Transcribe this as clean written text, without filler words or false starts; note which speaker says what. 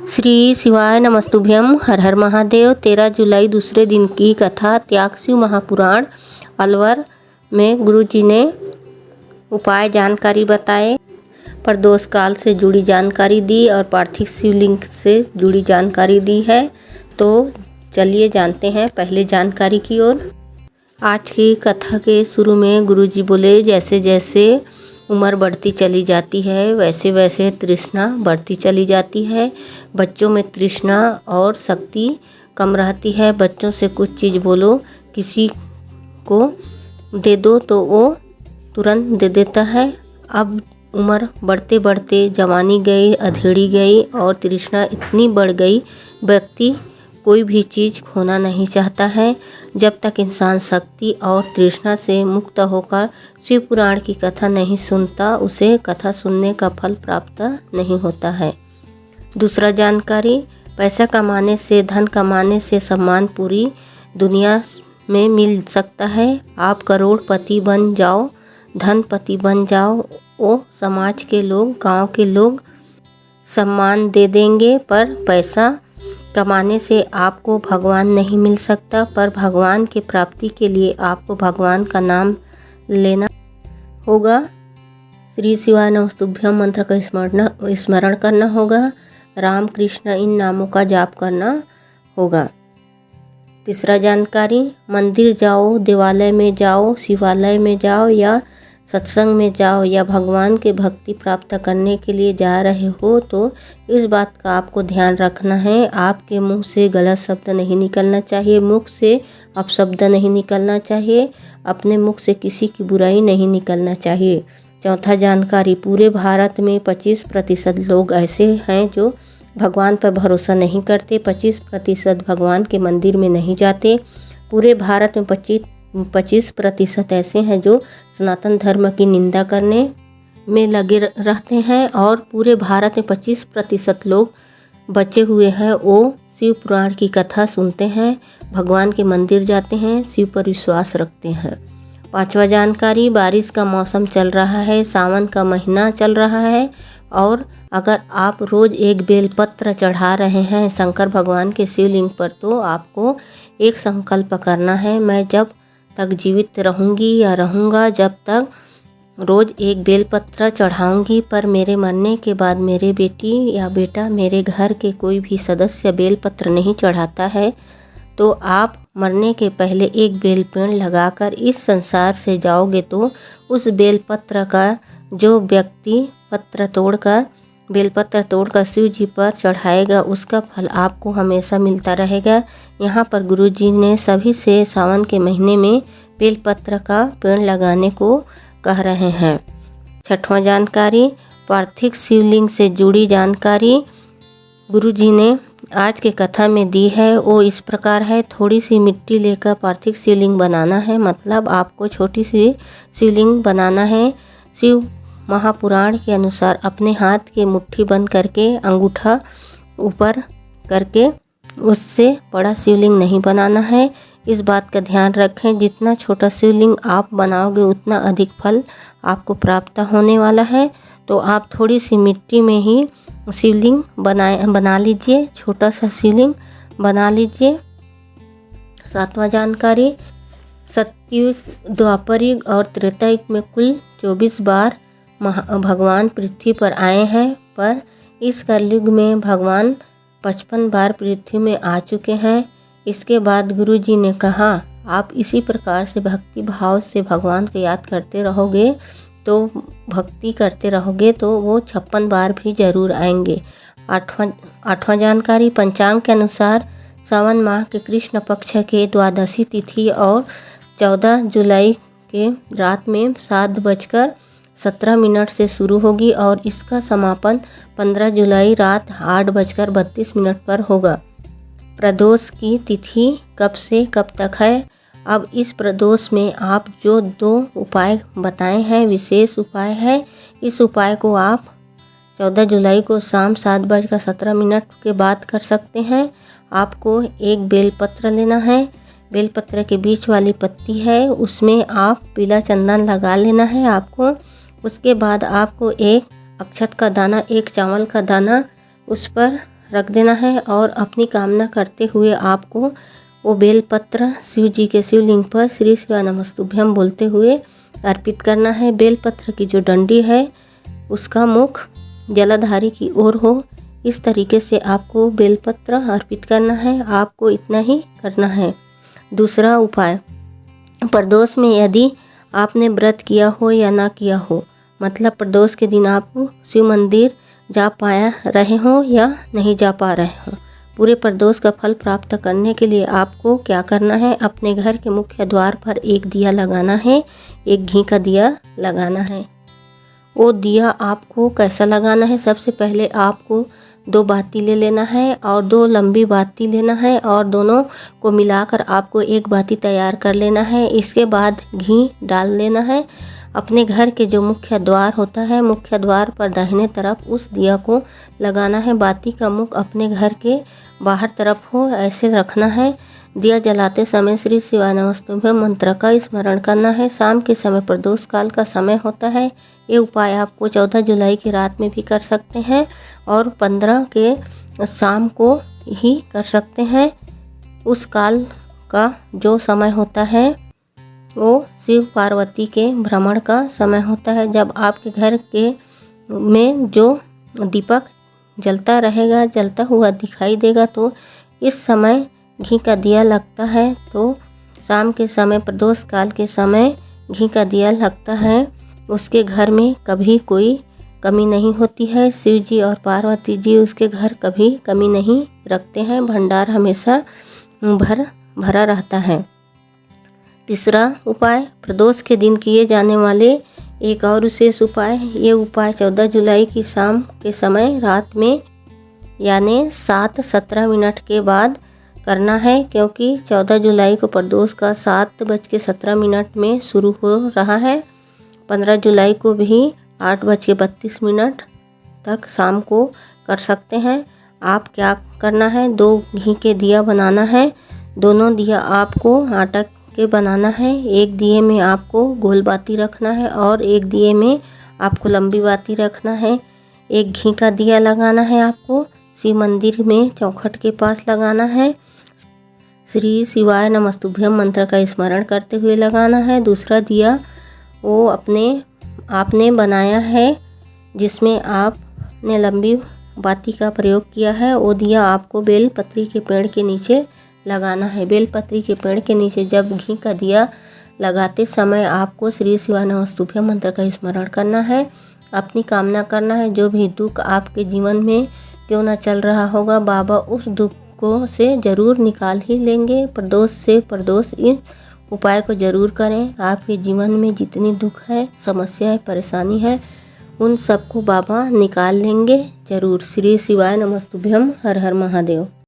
Speaker 1: श्री शिवाय नमस्तुभ्यम। हर हर महादेव। 13 जुलाई दूसरे दिन की कथा। त्यागशिव महापुराण अलवर में गुरुजी ने उपाय जानकारी बताए, प्रदोष काल से जुड़ी जानकारी दी और पार्थिव शिवलिंग से जुड़ी जानकारी दी है। तो चलिए जानते हैं पहले जानकारी की ओर। आज की कथा के शुरू में गुरुजी बोले, जैसे जैसे उम्र बढ़ती चली जाती है वैसे वैसे तृष्णा बढ़ती चली जाती है। बच्चों में तृष्णा और शक्ति कम रहती है। बच्चों से कुछ चीज़ बोलो, किसी को दे दो तो वो तुरंत दे देता है। अब उम्र बढ़ते बढ़ते जवानी गई, अधेड़ी गई और तृष्णा इतनी बढ़ गई, व्यक्ति कोई भी चीज़ खोना नहीं चाहता है। जब तक इंसान शक्ति और तृष्णा से मुक्त होकर शिव पुराण की कथा नहीं सुनता, उसे कथा सुनने का फल प्राप्त नहीं होता है। दूसरा जानकारी, पैसा कमाने से, धन कमाने से सम्मान पूरी दुनिया में मिल सकता है। आप करोड़पति बन जाओ, धनपति बन जाओ, वो समाज के लोग, गांव के लोग सम्मान दे देंगे, पर पैसा कमाने से आपको भगवान नहीं मिल सकता। पर भगवान की प्राप्ति के लिए आपको भगवान का नाम लेना होगा। श्री शिवाय नमस्तुभ्यम मंत्र का स्मरण करना होगा। राम कृष्ण इन नामों का जाप करना होगा। तीसरा जानकारी, मंदिर जाओ, देवालय में जाओ, शिवालय में जाओ या सत्संग में जाओ या भगवान के भक्ति प्राप्त करने के लिए जा रहे हो तो इस बात का आपको ध्यान रखना है, आपके मुंह से गलत शब्द नहीं निकलना चाहिए, मुख से अपशब्द नहीं निकलना चाहिए, अपने मुख से किसी की बुराई नहीं निकलना चाहिए। चौथा जानकारी, पूरे भारत में 25% लोग ऐसे हैं जो भगवान पर भरोसा नहीं करते, 25% भगवान के मंदिर में नहीं जाते। पूरे भारत में 25% ऐसे हैं जो सनातन धर्म की निंदा करने में लगे रहते हैं और पूरे भारत में 25% लोग बचे हुए हैं, वो शिव पुराण की कथा सुनते हैं, भगवान के मंदिर जाते हैं, शिव पर विश्वास रखते हैं। पांचवा जानकारी, बारिश का मौसम चल रहा है, सावन का महीना चल रहा है और अगर आप रोज़ एक बेलपत्र चढ़ा रहे हैं शंकर भगवान के शिवलिंग पर तो आपको एक संकल्प करना है, मैं जब तक जीवित रहूंगी या रहूँगा, जब तक रोज़ एक बेलपत्र चढ़ाऊंगी, पर मेरे मरने के बाद मेरे बेटी या बेटा, मेरे घर के कोई भी सदस्य बेलपत्र नहीं चढ़ाता है तो आप मरने के पहले एक बेल पेड़ लगाकर इस संसार से जाओगे तो उस बेलपत्र का जो व्यक्ति बेलपत्र तोड़कर शिव जी पर चढ़ाएगा उसका फल आपको हमेशा मिलता रहेगा। यहाँ पर गुरुजी ने सभी से सावन के महीने में बेलपत्र का पेड़ लगाने को कह रहे हैं। छठवां जानकारी, पार्थिव शिवलिंग से जुड़ी जानकारी गुरुजी ने आज के कथा में दी है, वो इस प्रकार है। थोड़ी सी मिट्टी लेकर पार्थिव शिवलिंग बनाना है, मतलब आपको छोटी सी शिवलिंग बनाना है। शिव महापुराण के अनुसार अपने हाथ के मुट्ठी बंद करके अंगूठा ऊपर करके उससे बड़ा शिवलिंग नहीं बनाना है। इस बात का ध्यान रखें, जितना छोटा शिवलिंग आप बनाओगे उतना अधिक फल आपको प्राप्त होने वाला है। तो आप थोड़ी सी मिट्टी में ही शिवलिंग बना लीजिए, छोटा सा शिवलिंग बना लीजिए। सातवां जानकारी, सतयुग, द्वापर युग और त्रेता युग में कुल 24 बार भगवान पृथ्वी पर आए हैं, पर इस कलयुग में भगवान 55 बार पृथ्वी में आ चुके हैं। इसके बाद गुरुजी ने कहा, आप इसी प्रकार से भक्ति भाव से भगवान को याद करते रहोगे तो भक्ति करते रहोगे तो वो 56 बार भी जरूर आएंगे। आठवां जानकारी, पंचांग के अनुसार सावन माह के कृष्ण पक्ष के द्वादशी तिथि और 14 जुलाई के रात में 7:17 से शुरू होगी और इसका समापन 15 जुलाई रात 8:32 पर होगा। प्रदोष की तिथि कब से कब तक है? अब इस प्रदोष में आप जो 2 उपाय बताए हैं विशेष उपाय है, इस उपाय को आप 14 जुलाई को शाम 7:17 के बाद कर सकते हैं। आपको एक बेलपत्र लेना है, बेलपत्र के बीच वाली पत्ती है उसमें आप पीला चंदन लगा लेना है आपको। उसके बाद आपको एक अक्षत का दाना, एक चावल का दाना उस पर रख देना है और अपनी कामना करते हुए आपको वो बेलपत्र शिव जी के शिवलिंग पर श्री शिवाय नमस्तुभ्यम बोलते हुए अर्पित करना है। बेलपत्र की जो डंडी है उसका मुख जलाधारी की ओर हो, इस तरीके से आपको बेलपत्र अर्पित करना है। आपको इतना ही करना है। दूसरा उपाय, प्रदोष में यदि आपने व्रत किया हो या ना किया हो, मतलब प्रदोष के दिन आप शिव मंदिर जा पाया रहे हो या नहीं जा पा रहे हो, पूरे प्रदोष का फल प्राप्त करने के लिए आपको क्या करना है, अपने घर के मुख्य द्वार पर एक दिया लगाना है, एक घी का दिया लगाना है। वो दिया आपको कैसा लगाना है, सबसे पहले आपको 2 बाती ले लेना है और 2 लंबी बाती लेना है और दोनों को मिलाकर आपको एक बाती तैयार कर लेना है। इसके बाद घी डाल लेना है। अपने घर के जो मुख्य द्वार होता है, मुख्य द्वार पर दाहिने तरफ उस दिया को लगाना है। बाती का मुख अपने घर के बाहर तरफ हो, ऐसे रखना है। दिया जलाते समय श्री शिवाय नमस्तुभ्यम मंत्र का स्मरण करना है। शाम के समय प्रदोष काल का समय होता है। ये उपाय आपको 14 जुलाई की रात में भी कर सकते हैं और 15 के शाम को ही कर सकते हैं। उस काल का जो समय होता है वो शिव पार्वती के भ्रमण का समय होता है। जब आपके घर के में जो दीपक जलता रहेगा, जलता हुआ दिखाई देगा, तो इस समय घी का दिया लगता है। तो शाम के समय प्रदोष काल के समय घी का दिया लगता है, उसके घर में कभी कोई कमी नहीं होती है। शिव जी और पार्वती जी उसके घर कभी कमी नहीं रखते हैं। भंडार हमेशा भरा रहता है। तीसरा उपाय, प्रदोष के दिन किए जाने वाले एक और विशेष उपाय, ये उपाय 14 जुलाई की शाम के समय रात में यानी 7:17 मिनट के बाद करना है, क्योंकि 14 जुलाई को प्रदोष का 7:17 में शुरू हो रहा है। 15 जुलाई को भी 8:32 तक शाम को कर सकते हैं। आप क्या करना है, 2 घी के दिया बनाना है। दोनों दिया आपको आटा के बनाना है। एक दिए में आपको गोल बाती रखना है और एक दिए में आपको लंबी बाती रखना है। एक घी का दिया लगाना है, आपको शिव मंदिर में चौखट के पास लगाना है। श्री शिवाय नमस्तुभ्यम मंत्र का स्मरण करते हुए लगाना है। दूसरा दिया वो आपने बनाया है, जिसमें आपने लंबी बाती का प्रयोग किया है, वो दिया आपको बेलपत्री के पेड़ के नीचे लगाना है। बेलपत्री के पेड़ के नीचे जब घी का दिया लगाते समय आपको श्री शिवाय नमस्तुभ्यम मंत्र का स्मरण करना है। अपनी कामना करना है। जो भी दुख आपके जीवन में क्यों ना चल रहा होगा, बाबा उस दुख को से ज़रूर निकाल ही लेंगे। प्रदोष से प्रदोष इस उपाय को ज़रूर करें। आपके जीवन में जितनी दुख है, समस्या है, परेशानी है, उन सबको बाबा निकाल लेंगे ज़रूर। श्री शिवाय नमस्तुभ्यम। हर हर महादेव।